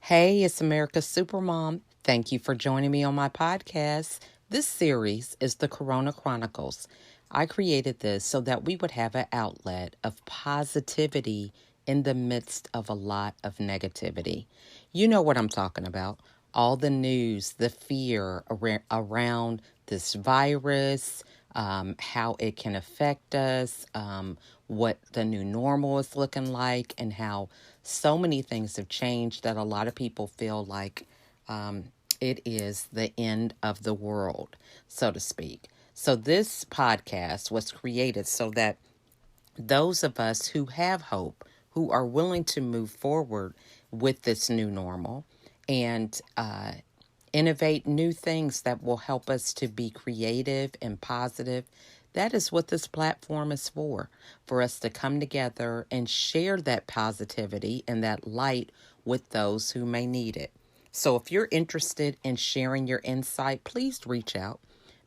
Hey, it's America's Supermom. Thank you for joining me on my podcast. This series is the Corona Chronicles. I created this so that we would have an outlet of positivity in the midst of a lot of negativity. You know what I'm talking about. All the news, the fear around this virus, how it can affect us, what the new normal is looking like, and how so many things have changed that a lot of people feel like um, it is the end of the world, so to speak. So, this podcast was created so that those of us who have hope, who are willing to move forward with this new normal and innovate new things that will help us to be creative and positive. That is what this platform is for us to come together and share that positivity and that light with those who may need it. So if you're interested in sharing your insight, please reach out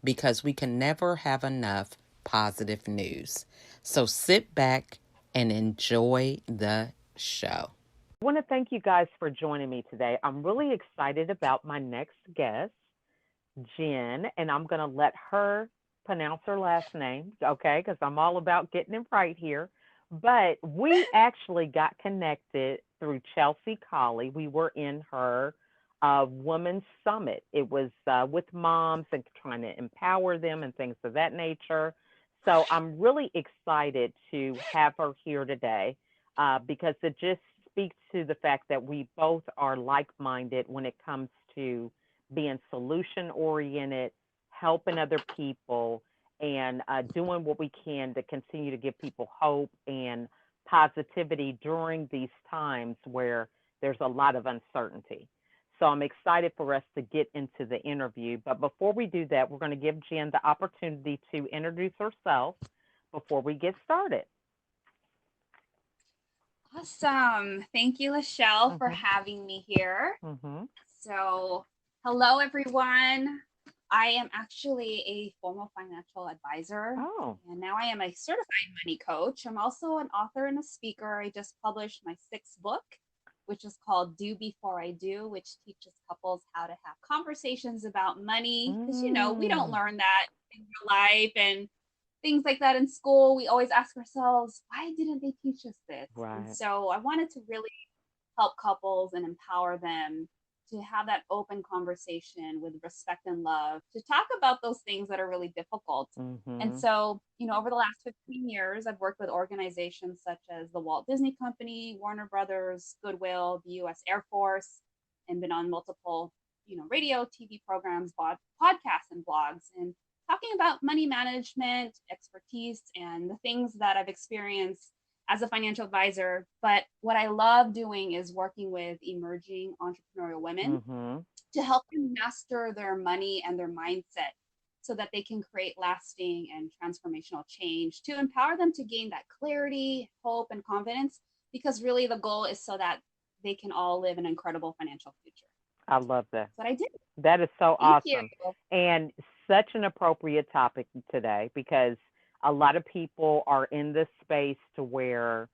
because we can never have enough positive news. So sit back and enjoy the show. I want to thank you guys for joining me today. I'm really excited about my next guest, Jen, and I'm going to let her pronounce her last name, okay? Because I'm all about getting it right here. But we actually got connected through Chelsea Colley. We were in her Women's Summit. It was with moms and trying to empower them and things of that nature. So I'm really excited to have her here today because it just speaks to the fact that we both are like minded when it comes to being solution oriented, helping other people, and doing what we can to continue to give people hope and positivity during these times where there's a lot of uncertainty. So I'm excited for us to get into the interview. But before we do that, we're going to give Jen the opportunity to introduce herself before we get started. Awesome. Thank you, Lachelle, for Mm-hmm. having me here. Mm-hmm. So, hello, everyone. I am actually a formal financial advisor, Oh. and now I am a certified money coach. I'm also an author and a speaker. I just published my sixth book, which is called Do Before I Do, which teaches couples how to have conversations about money. Because, we don't Mm. learn that in real life. And things like that in school, we always ask ourselves, why didn't they teach us this? And Right. so I wanted to really help couples and empower them to have that open conversation with respect and love, to talk about those things that are really difficult. And Mm-hmm. so, over the last 15 years, I've worked with organizations such as the Walt Disney Company, Warner Brothers, Goodwill, the US Air Force, and been on multiple, radio, TV programs, podcasts, and blogs. And talking about money management, expertise, and the things that I've experienced as a financial advisor. But what I love doing is working with emerging entrepreneurial women Mm-hmm. to help them master their money and their mindset so that they can create lasting and transformational change to empower them to gain that clarity, hope, and confidence. Because really, the goal is so that they can all live an incredible financial future. I love that. That's what I did. That is so Thank you. awesome and such an appropriate topic today because a lot of people are in this space to where,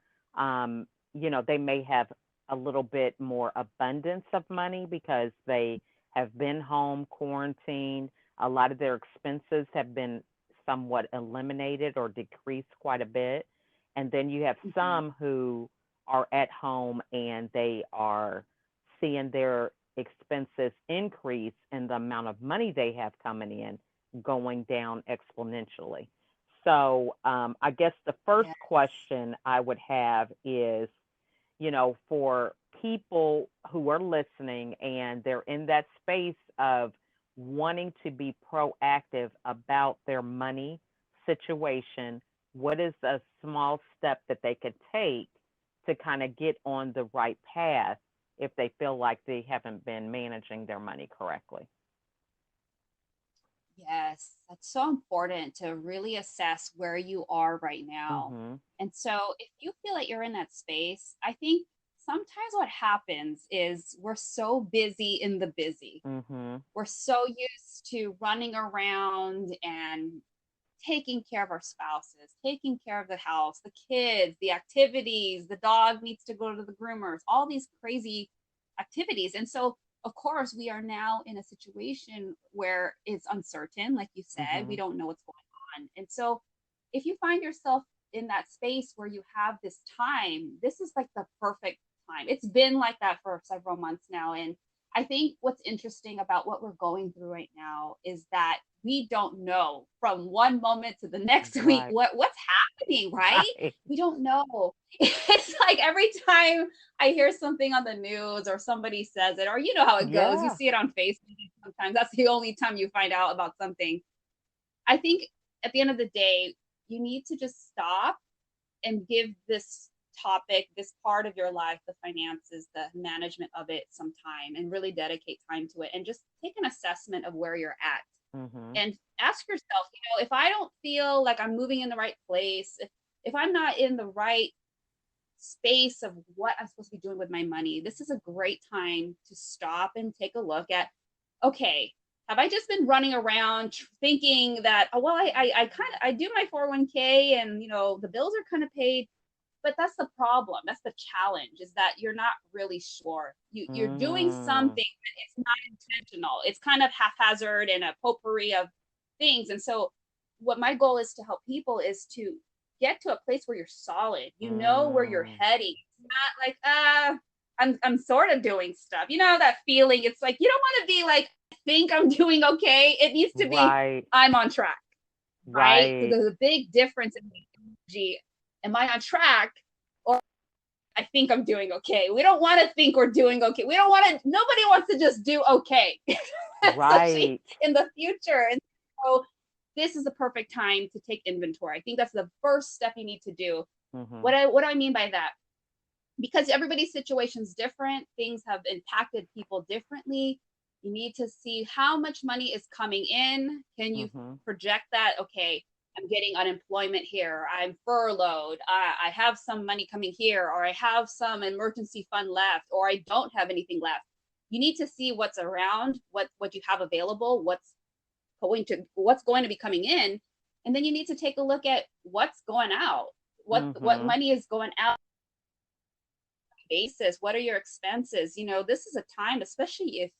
they may have a little bit more abundance of money because they have been home quarantined. A lot of their expenses have been somewhat eliminated or decreased quite a bit. And then you have Mhm. some who are at home and they are seeing their expenses increase and the amount of money they have coming in going down exponentially. So, I guess the first Yeah. question I would have is, for people who are listening and they're in that space of wanting to be proactive about their money situation, what is a small step that they could take to kind of get on the right path if they feel like they haven't been managing their money correctly? Yes, that's so important to really assess where you are right now. Mhm. And so, if you feel like you're in that space, I think sometimes what happens is we're so busy in the busy. Mhm. We're so used to running around and taking care of our spouses, taking care of the house, the kids, the activities, the dog needs to go to the groomers, all these crazy activities. And so, of course, we are now in a situation where it's uncertain. Like you said, we Mm-hmm. don't know what's going on. And so, if you find yourself in that space where you have this time, this is like the perfect time. It's been like that for several months now. And I think what's interesting about what we're going through right now is that we don't know from one moment to the next week Right. what's happening, right? Right. We don't know. It's like every time I hear something on the news or somebody says it, or you know how it goes, you Yeah. see it on Facebook. Sometimes that's the only time you find out about something. I think at the end of the day, you need to just stop and give this topic, this part of your life, the finances, the management of it, some time and really dedicate time to it and just take an assessment of where you're at Mm-hmm. and ask yourself, if I don't feel like I'm moving in the right place, if I'm not in the right space of what I'm supposed to be doing with my money, this is a great time to stop and take a look at, okay, have I just been running around thinking that, oh, well, I kind of, I do my 401k and, the bills are kind of paid, but that's the problem. That's the challenge is that you're not really sure. You're doing something, Mm. but it's not intentional. It's kind of haphazard and a potpourri of things. And so what my goal is to help people is to get to a place where you're solid. You know where you're Mm. heading. It's not like, I'm sort of doing stuff. You know that feeling. It's like you don't want to be like, I think I'm doing okay. It needs to be Right. I'm on track, right? So Right. there's a big difference in the energy. Am I on track? Or I think I'm doing okay. We don't want to think we're doing okay. We don't want to, nobody wants to just do okay, especially Right. in the future. And so this is the perfect time to take inventory. I think that's the first step you need to do. Mm-hmm. What do I mean by that? Because everybody's situation is different, things have impacted people differently. You need to see how much money is coming in. Can you Mm-hmm. project that? Okay, I'm getting unemployment here, I'm furloughed, I have some money coming here, or I have some emergency fund left, or I don't have anything left. You need to see what's around, what you have available, what's going to be coming in, and then you need to take a look at what's going out, what Mm-hmm. money is going out basis. What are your expenses? This is a time, especially if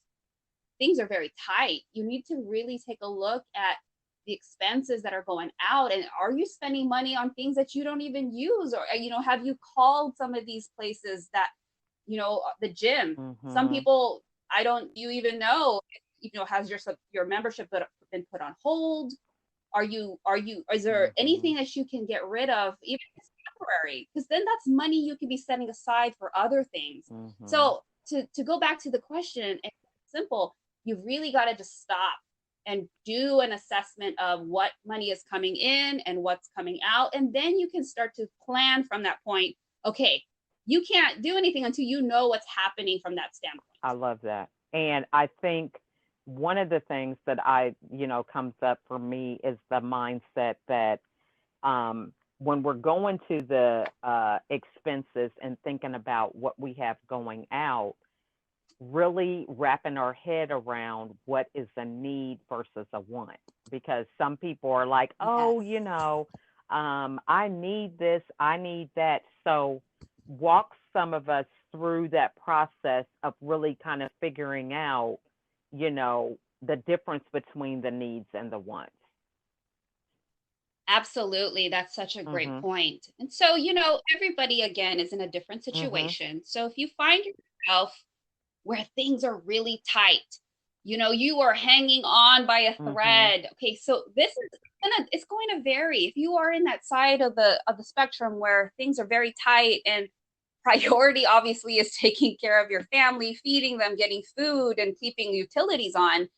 things are very tight, you need to really take a look at the expenses that are going out, and are you spending money on things that you don't even use, or have you called some of these places that, the gym, some Mm-hmm. people, I don't, you even know, has your membership been put on hold? Is there Mm-hmm. anything that you can get rid of, even if it's temporary? Because then that's money you could be setting aside for other things. Mm-hmm. So to go back to the question, it's simple. You really got to just stop and do an assessment of what money is coming in and what's coming out. And then you can start to plan from that point. Okay, you can't do anything until you know what's happening from that standpoint. I love that. And I think one of the things that comes up for me is the mindset that when we're going to the expenses and thinking about what we have going out, really wrapping our head around what is a need versus a want. Because some people are like, oh, Yes. I need this, I need that. So, walk some of us through that process of really kind of figuring out, the difference between the needs and the wants. Absolutely. That's such a great Mhm. point. And so, everybody again is in a different Mhm. situation. So if you find yourself where things are really tight, you are hanging on by a Mhm. thread. Okay, so this is it's going to vary. If you are in that side of the spectrum where things are very tight and priority obviously is taking care of your family, feeding them, getting food and keeping utilities on,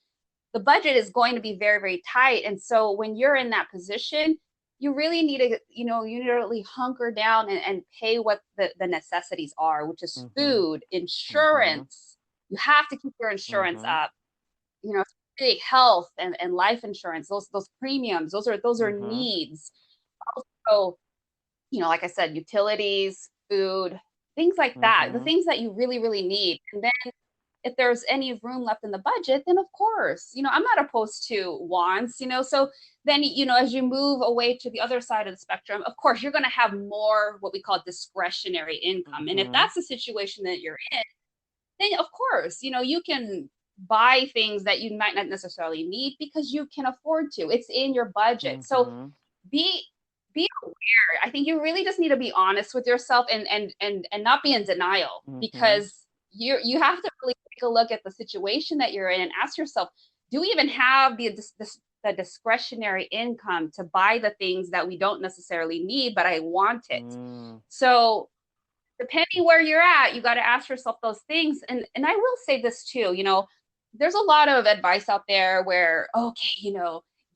the budget is going to be very, very tight. And so when you're in that position, you really need to, you need to really hunker down and pay what the necessities are, which is Mhm. food, Mhm. insurance. You have to keep your insurance Mhm. up, really health and life insurance, those premiums, those are Mhm. needs. Also, like I said, utilities, food, things like that, the Mhm. things that you really, really need. And then if there's any room left in the budget, then of course, I'm not opposed to wants, so then, as you move away to the other side of the spectrum, of course, you're going to have more what we call discretionary income. And if Mhm. that's the situation that you're in, then of course, you can buy things that you might not necessarily need because you can afford to. It's in your budget. So Mm-hmm. be be aware. I think you really just need to be honest with yourself and not be in denial, Mm-hmm. because you have to really take a look at the situation that you're in and ask yourself, do we even have the discretionary income to buy the things that we don't necessarily need but I want it? Mm. So depending where you're at, you got to ask yourself those things. And I will say this too, there's a lot of advice out there where, okay,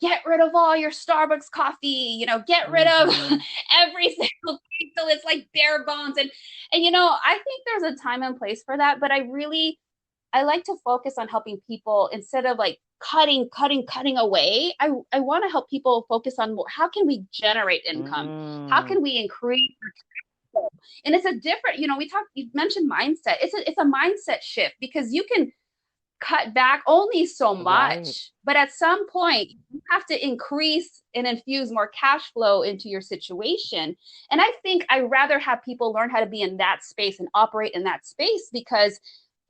get rid of all your Starbucks coffee, get rid of Mm-hmm. every single thing so it's like bare bones. And I think there's a time and place for that, but I like to focus on helping people instead of like cutting away. I want to help people focus on more, how can we generate income? How Mm. can we increase? And it's a different, you mentioned mindset. It's a mindset shift, because you can cut back only so Right. much, but at some point you have to increase and infuse more cash flow into your situation. And I think I rather have people learn how to be in that space and operate in that space, because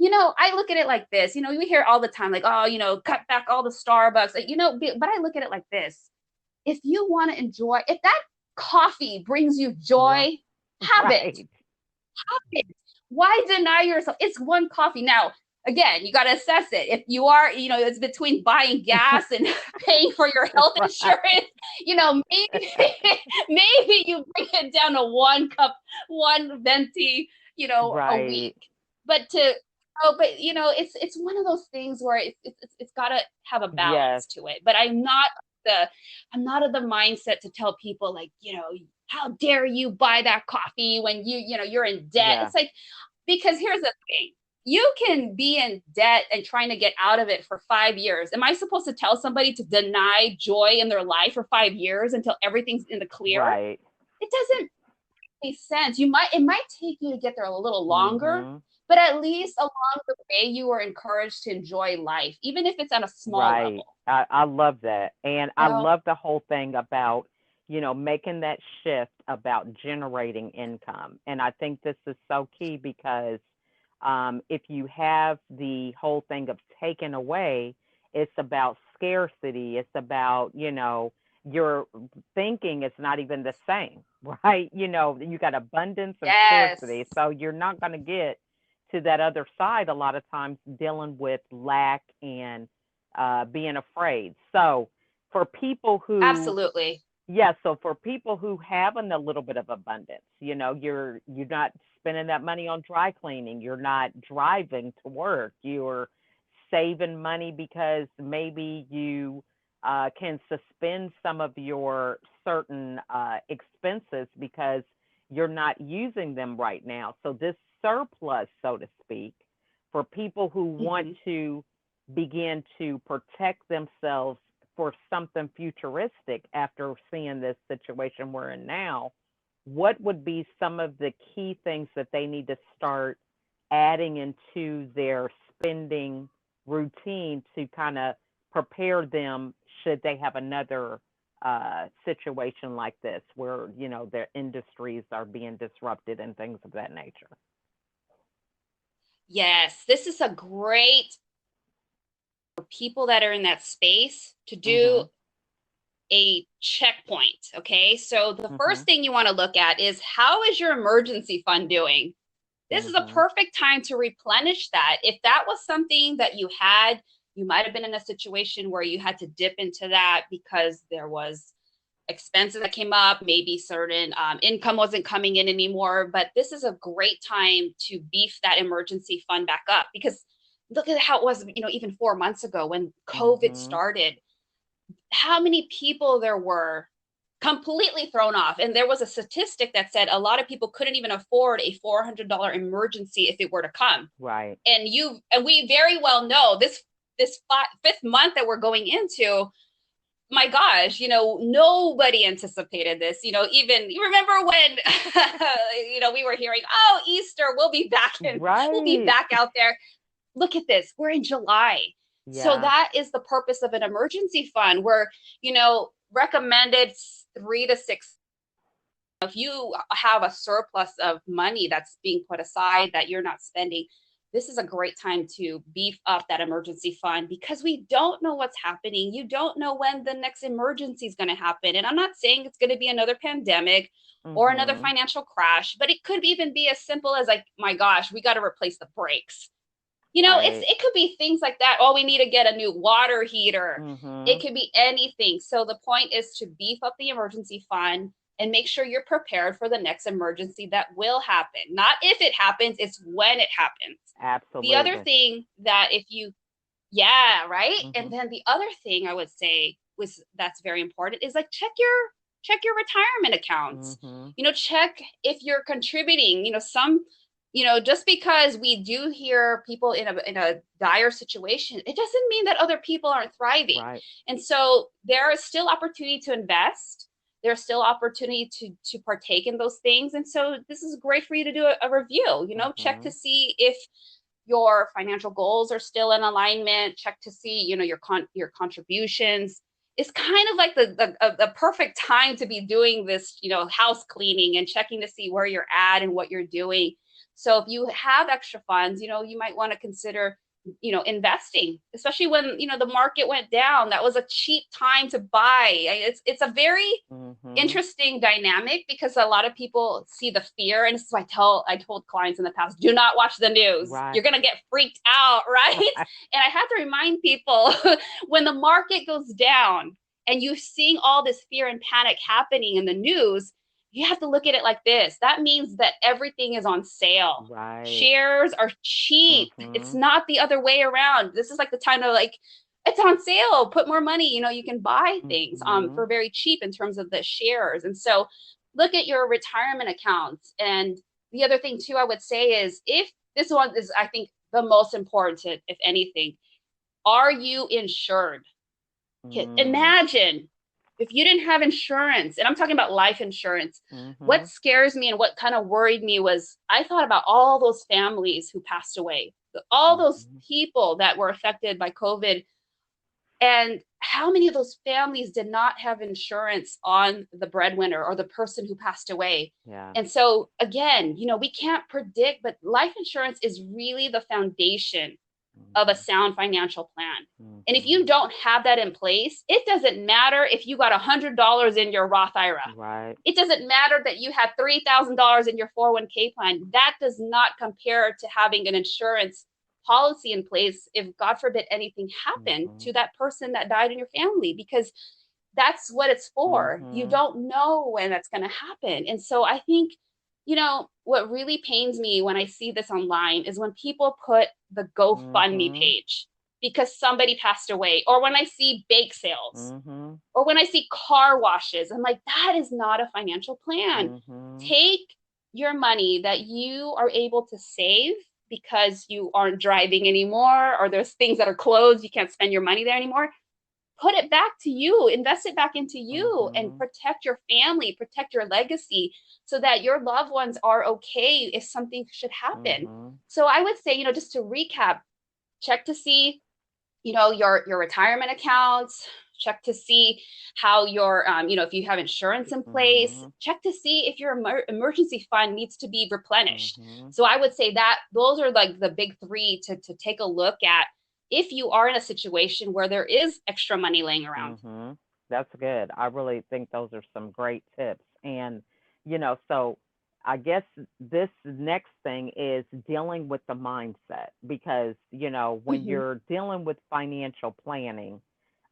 I look at it like this. We hear all the time like, oh, cut back all the Starbucks, but I look at it like this. If you want to enjoy, if that coffee brings you Right. joy, have it. Right. Why deny yourself? It's one coffee. Now, again, you got to assess it. If you are, it's between buying gas and paying for your health Right. insurance, maybe maybe you bring it down to one cup, one venti, a week. Right. But to Oh, but it's one of those things where it's got to have a Yes. balance to it. But the I'm not of the mindset to tell people like, how dare you buy that coffee when you're in debt. Yeah. It's like, because here's the thing. You can be in debt and trying to get out of it for 5 years. Am I supposed to tell somebody to deny joy in their life for 5 years until everything's in the clear? Right. It doesn't make sense. It might take you to get there a little longer, Mm-hmm. but at least along the way you were encouraged to enjoy life, even if it's on a small Right. level. I love that. And I You know? love the whole thing about, making that shift about generating income. And I think this is so key because if you have the whole thing of taken away, it's about scarcity. It's about, your thinking is not even the same, right? You got abundance and Yes. scarcity. So you're not going to get to that other side a lot of times dealing with lack and being afraid. So for people who, Absolutely. yeah, so for people who have a little bit of abundance, you're not spending that money on dry cleaning. You're not driving to work. You're saving money because maybe you can suspend some of your certain expenses because you're not using them right now. So this surplus, so to speak, for people who want Mm-hmm. to begin to protect themselves for something futuristic after seeing this situation we're in now, what would be some of the key things that they need to start adding into their spending routine to kind of prepare them should they have another situation like this where their industries are being disrupted and things of that nature? Yes, this is a great for people that are in that space to do Mhm. a checkpoint. Okay. So the first Mhm. thing you want to look at is, how is your emergency fund doing? This is a Mhm. perfect time to replenish that. If that was something that you had, you might have been in a situation where you had to dip into that because there was expenses that came up, maybe certain income wasn't coming in anymore. But this is a great time to beef that emergency fund back up, because look at how it was, even 4 months ago when COVID Mhm. started, how many people there were completely thrown off. And there was a statistic that said a lot of people couldn't even afford a $400 emergency if it were to come. Right. And we very well know this fifth month that we're going into, my gosh, nobody anticipated this. Even you remember when we were hearing, oh, Easter, we'll be Right. back out there. Look at this. We're in July. So Yeah. that is the purpose of an emergency fund, where, recommended 3 to 6. If you have a surplus of money that's being put aside that you're not spending, this is a great time to beef up that emergency fund because we don't know what's happening. You don't know when the next emergency is going to happen. And I'm not saying it's going to be another pandemic or another Mm-hmm. financial crash, but it could even be as simple as like, my gosh, we got to replace the brakes. Right. It could be things like that. Oh, we need to get a new water heater. Mm-hmm. It could be anything. So the point is to beef up the emergency fund and make sure you're prepared for the next emergency that will happen. Not if it happens, it's when it happens. The other Absolutely. thing that if you, yeah, right. Mm-hmm. And then the other thing I would say was that's very important is like check your retirement accounts. Mm-hmm. Check if you're contributing. Just because we do hear people in a dire situation, it doesn't mean that other people aren't thriving. Right. And so there is still opportunity to invest. There's still opportunity to partake in those things. And so this is great for you to do a review. Check Mm-hmm. to see if your financial goals are still in alignment. Check to see your contributions. It's kind of like the perfect time to be doing this house cleaning and checking to see where you're at and what you're doing. So if you have extra funds, you might want to consider investing, especially when the market went down. That was a cheap time to buy. It's a very Mm-hmm. interesting dynamic because a lot of people see the fear, and this is why I told clients in the past, do not watch the news. Right. You're gonna get freaked out, right? And I had to remind people when the market goes down and you're seeing all this fear and panic happening in the news, you have to look at it like this. That means that everything is on sale. Right. Shares are cheap. It's Mm-hmm. not the other way around. This is like the time to like, it's on sale, put more money. You can buy things Mm-hmm. for very cheap in terms of the shares. And so look at your retirement accounts. And the other thing too I would say is, if this one is, I think, the most important, if anything, are you insured? Mm. Imagine if you didn't have insurance, and I'm talking about life insurance. Mm-hmm. What scares me and what kind of worried me was I thought about all those families who passed away, all those Mm-hmm. people that were affected by COVID, and how many of those families did not have insurance on the breadwinner or the person who passed away? Yeah. And so, again, we can't predict, but life insurance is really the foundation of a Mm-hmm. sound financial plan. And if you Mm-hmm. don't have that in place, it doesn't matter if you got $100 in your Roth IRA. Right. It doesn't matter that you have $3,000 in your 401k plan. That does not compare to having an insurance policy in place if, God forbid, anything happened Mm-hmm. to that person that died in your family, because that's what it's for. You Mm-hmm. don't know when that's going to happen. And so I think, what really pains me when I see this online is when people put the GoFundMe Mm-hmm. page because somebody passed away, or when I see bake sales, Mm-hmm. or when I see car washes. I'm like, that is not a financial plan. Mm-hmm. Take your money that you are able to save because you aren't driving anymore, or there's things that are closed, you can't spend your money there anymore. Put it back to you, invest it back into you, and Mm-hmm. protect your family, protect your legacy, so that your loved ones are okay if something should happen. Mm-hmm. So I would say, just to recap, check to see your retirement accounts. Check to see how your if you have insurance in place. Mm-hmm. Check to see if your emergency fund needs to be replenished. Mm-hmm. So I would say that those are like the big three to take a look at if you are in a situation where there is extra money laying around. Mm-hmm. That's good. I really think those are some great tips. And, so I guess this next thing is dealing with the mindset because, when Mm-hmm. you're dealing with financial planning,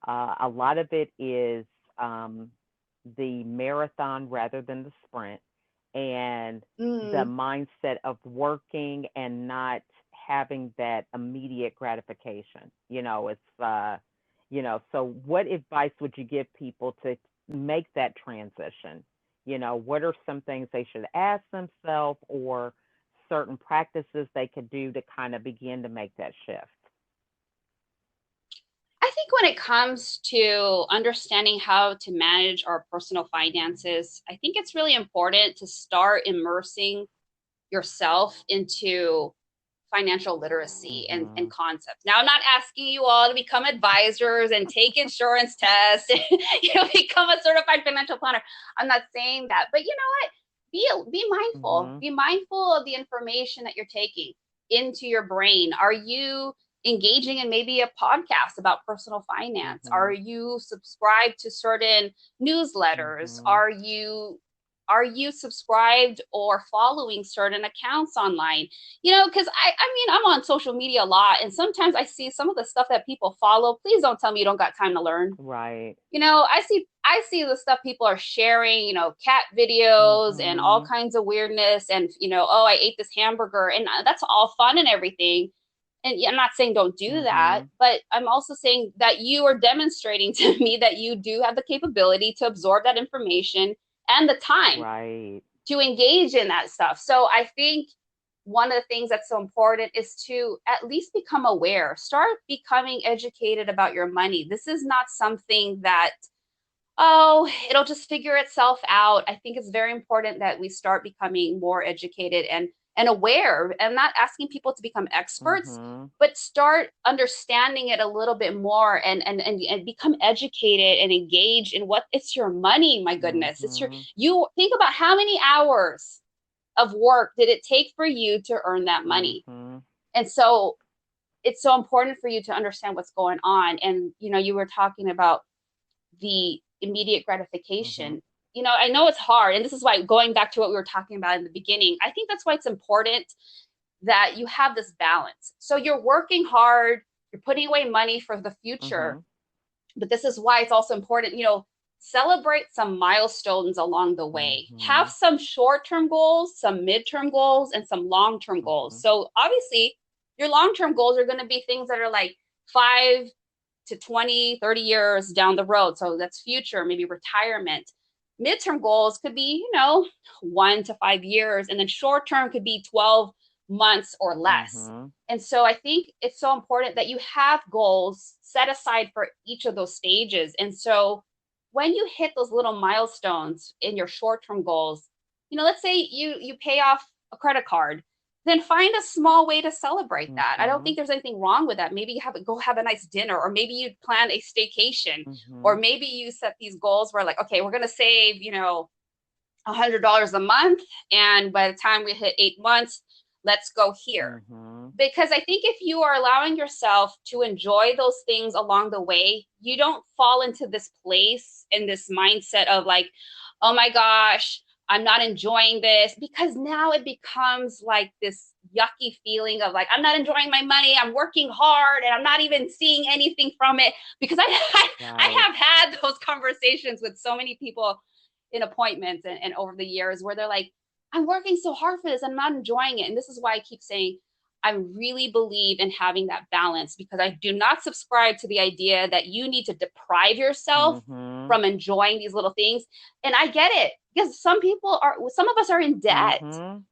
a lot of it is the marathon rather than the sprint, and the Mm. mindset of working and not having that immediate gratification. So what advice would you give people to make that transition? What are some things they should ask themselves or certain practices they could do to kind of begin to make that shift? I think when it comes to understanding how to manage our personal finances, I think it's really important to start immersing yourself into financial literacy and Mhm. concepts. Now, I'm not asking you all to become advisors and take insurance tests and become a certified financial planner. I'm not saying that, but you know what? Be mindful. Mhm. Be mindful of the information that you're taking. into your brain? Are you engaging in maybe a podcast about personal finance? Are you subscribed to certain newsletters? Are you subscribed or following certain accounts online? Because I mean, I'm on social media a lot, and sometimes I see some of the stuff that people follow. Please don't tell me you don't got time to learn. Right. I see the stuff people are sharing, cat videos and all kinds of weirdness, and oh, I ate this hamburger, and that's all fun and everything. And I'm not saying don't do that, but I'm also saying that you are demonstrating to me that you do have the capability to absorb that information and the time Right. to engage in that stuff. So I think one of the things that's so important is to at least become aware, start becoming educated about your money. This is not something that, it'll just figure itself out. I think it's very important that we start becoming more educated and aware, and not asking people to become experts, but start understanding it a little bit more, and become educated and engaged in what it's your money. My goodness, you think about how many hours of work did it take for you to earn that money. And so it's so important for you to understand what's going on. And you were talking about the immediate gratification. I know it's hard, and this is why, going back to what we were talking about in the beginning, I think that's why it's important that you have this balance. So you're working hard, you're putting away money for the future, but this is why it's also important, celebrate some milestones along the way. Have some short-term goals, some mid-term goals, and some long-term goals. So obviously, your long-term goals are going to be things that are like 5 to 20, 30 years down the road. So that's future, maybe retirement. Midterm goals could be, 1 to 5 years. And then short term could be 12 months or less. And so I think it's so important that you have goals set aside for each of those stages. And so when you hit those little milestones in your short-term goals, let's say you pay off a credit card, then find a small way to celebrate that. I don't think there's anything wrong with that. Maybe you go have a nice dinner, or maybe you plan a staycation, or maybe you set these goals where, like, okay, we're going to save, $100 a month. And by the time we hit 8 months, let's go here. Because I think if you are allowing yourself to enjoy those things along the way, you don't fall into this place and this mindset of like, oh my gosh, I'm not enjoying this, because now it becomes like this yucky feeling of like, I'm not enjoying my money. I'm working hard and I'm not even seeing anything from it, because I have had those conversations with so many people in appointments and over the years, where they're like, I'm working so hard for this, I'm not enjoying it. And this is why I keep saying, I really believe in having that balance, because I do not subscribe to the idea that you need to deprive yourself from enjoying these little things. And I get it, because some of us are in debt.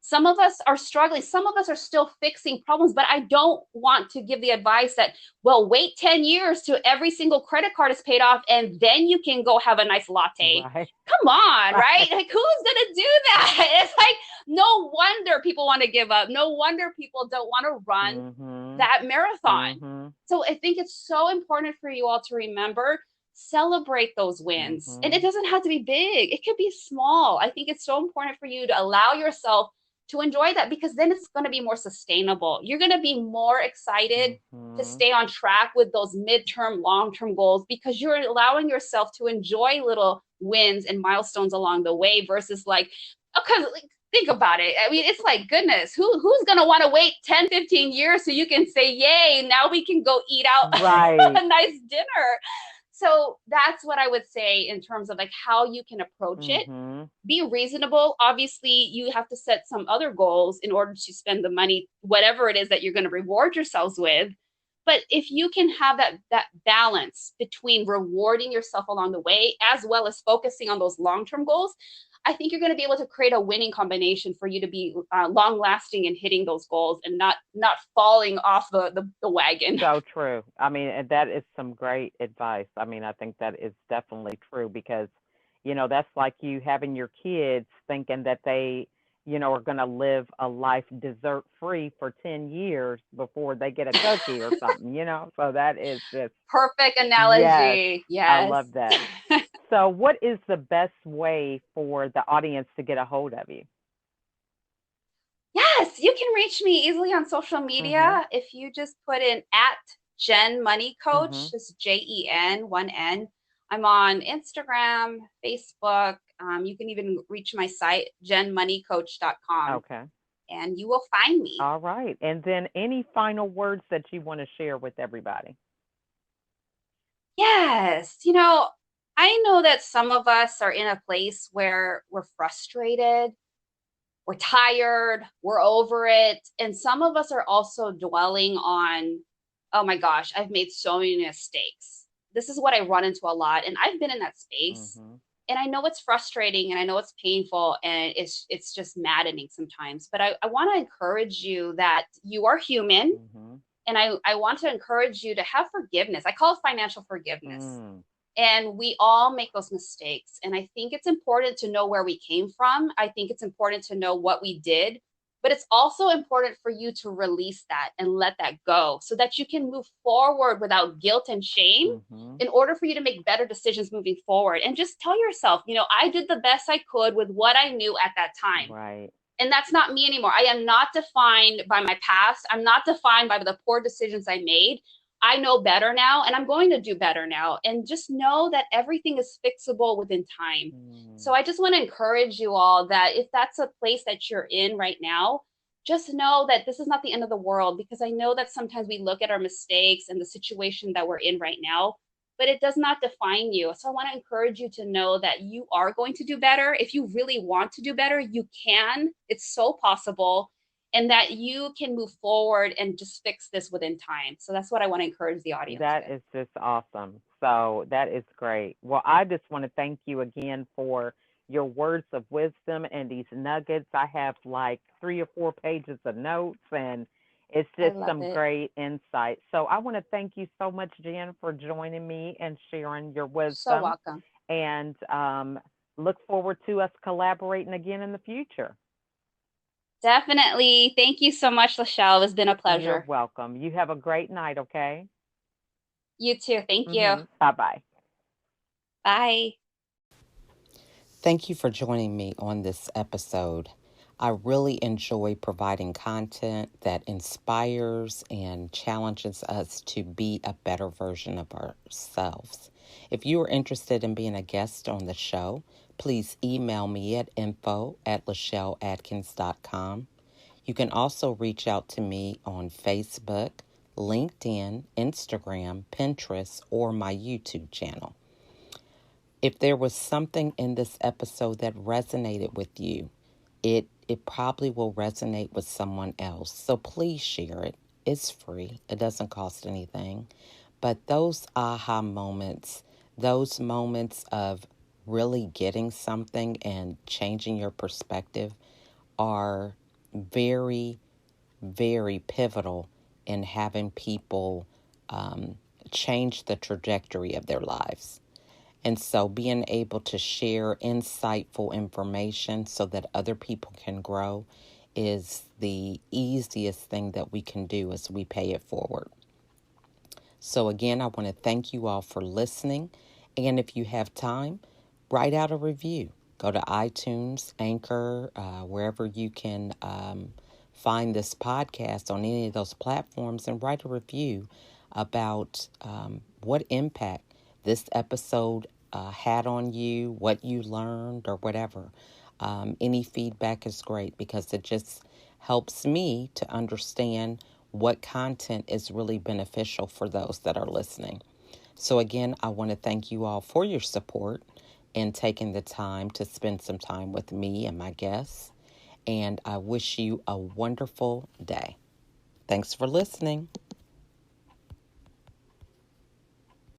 Some of us are struggling. Some of us are still fixing problems, but I don't want to give the advice that, well, wait 10 years till every single credit card is paid off, and then you can go have a nice latte. Come on, right? Like, who's going to do that? It's like, no wonder people want to give up. No wonder people don't want to run that marathon. So I think it's so important for you all to remember, celebrate those wins. And it doesn't have to be big. It could be small. I think it's so important for you to allow yourself to enjoy that, because then it's going to be more sustainable. You're going to be more excited to stay on track with those midterm, long-term goals, because you're allowing yourself to enjoy little wins and milestones along the way, versus like, okay, think about it. I mean, it's like, goodness, who's going to want to wait 10, 15 years so you can say, yay, now we can go eat out a nice dinner. So that's what I would say in terms of like how you can approach it. Be reasonable. Obviously, you have to set some other goals in order to spend the money, whatever it is that you're going to reward yourselves with. But if you can have that balance between rewarding yourself along the way, as well as focusing on those long-term goals, I think you're going to be able to create a winning combination for you to be long-lasting in hitting those goals, and not falling off the wagon. So true. I mean, and that is some great advice. I mean, I think that is definitely true, because, that's like you having your kids thinking that they, are going to live a life dessert free for 10 years before they get a cookie or something, So that is just perfect analogy. Yes. I love that. So what is the best way for the audience to get a hold of you? Yes, you can reach me easily on social Mm-hmm. media if you just put in at Jen Money Mm-hmm. Coach, just Jen, one N. I'm on Instagram, Facebook. You can even reach my site, jenmoneycoach.com, Okay. and you will find me. All right. And then any final words that you want to share with everybody? Yes, I know that some of us are in a place where we're frustrated, we're tired, we're over it. And some of us are also dwelling on, oh my gosh, I've made so many mistakes. This is what I run into a lot. And I've been in that space. Mm-hmm. And I know it's frustrating and I know it's painful and it's just maddening sometimes. But I want to encourage you that you are human. Mm-hmm. And I want to encourage you to have forgiveness. I call it financial forgiveness, Mm. and we all make those mistakes. And I think it's important to know where we came from. I think it's important to know what we did. But it's also important for you to release that and let that go so that you can move forward without guilt and shame Mm-hmm. in order for you to make better decisions moving forward. And just tell yourself, I did the best I could with what I knew at that time. Right. And that's not me anymore. I am not defined by my past. I'm not defined by the poor decisions I made. I know better now and I'm going to do better now. And just know that everything is fixable within time. So Mm. I just want to encourage you all that if that's a place that you're in right now, just know that this is not the end of the world, because I know that sometimes we look at our mistakes and the situation that we're in right now, but it does not define you. So I want to encourage you to know that you are going to do better. If you really want to do better, you can. It's so possible. And that you can move forward and just fix this within time. So that's what I want to encourage the audience That with. is just awesome. So that is great. Well, I just want to thank you again for your words of wisdom and these nuggets. I have like 3 or 4 pages of notes, and it's I just love some it. great insight. So I want to thank you so much, Jen, for joining me and sharing your So wisdom, welcome. and look forward to us collaborating again in the future. Definitely. Thank you so much, Lachelle. It's been a You're pleasure. welcome. You have a great night, okay? You too. Thank you. Bye bye. Bye. Thank you for joining me on this episode. I really enjoy providing content that inspires and challenges us to be a better version of ourselves. If you are interested in being a guest on the show, please email me at info@lachelleatkins.com. You can also reach out to me on Facebook, LinkedIn, Instagram, Pinterest, or my YouTube channel. If there was something in this episode that resonated with you, it probably will resonate with someone else. So please share it. It's free. It doesn't cost anything. But those aha moments, those moments of really getting something and changing your perspective are very, very pivotal in having people um, change the trajectory of their lives. And so being able to share insightful information so that other people can grow is the easiest thing that we can do as we pay it forward. So again, I want to thank you all for listening. And if you have time, write out a review. Go to iTunes, Anchor, wherever you can find this podcast on any of those platforms, and write a review about what impact this episode had on you, what you learned, or whatever. Any feedback is great because it just helps me to understand what content is really beneficial for those that are listening. So, again, I want to thank you all for your support and taking the time to spend some time with me and my guests. And I wish you a wonderful day. Thanks for listening.